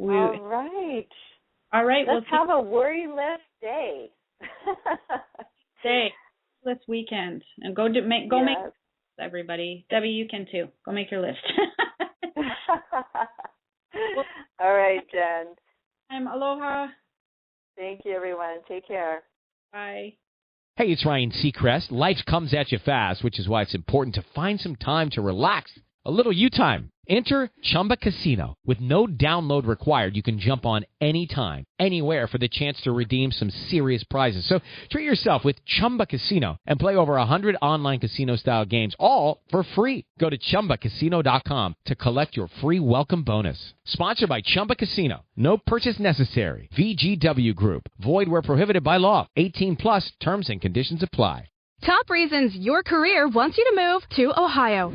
[SPEAKER 3] all right. Let's have a worry-less day.
[SPEAKER 2] This weekend, and go make everybody. Debbie, you can too. Go make your list.
[SPEAKER 3] All right, Jen.
[SPEAKER 2] Aloha.
[SPEAKER 3] Thank you, everyone. Take care.
[SPEAKER 2] Bye.
[SPEAKER 4] Hey, it's Ryan Seacrest. Life comes at you fast, which is why it's important to find some time to relax. A little you time. Enter Chumba Casino. With no download required, you can jump on anytime, anywhere for the chance to redeem some serious prizes. So treat yourself with Chumba Casino and play over 100 online casino-style games, all for free. Go to ChumbaCasino.com to collect your free welcome bonus. Sponsored by Chumba Casino. No purchase necessary. VGW Group. Void where prohibited by law. 18 plus terms and conditions apply.
[SPEAKER 5] Top reasons your career wants you to move to Ohio.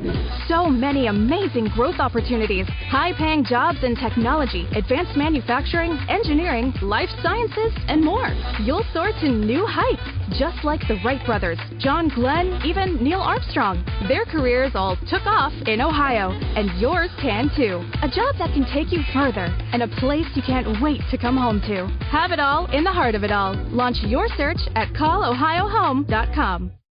[SPEAKER 5] So many amazing growth opportunities, high-paying jobs in technology, advanced manufacturing, engineering, life sciences, and more. You'll soar to new heights, just like the Wright brothers, John Glenn, even Neil Armstrong. Their careers all took off in Ohio, and yours can too. A job that can take you further, and a place you can't wait to come home to. Have it all in the heart of it all. Launch your search at callohiohome.com.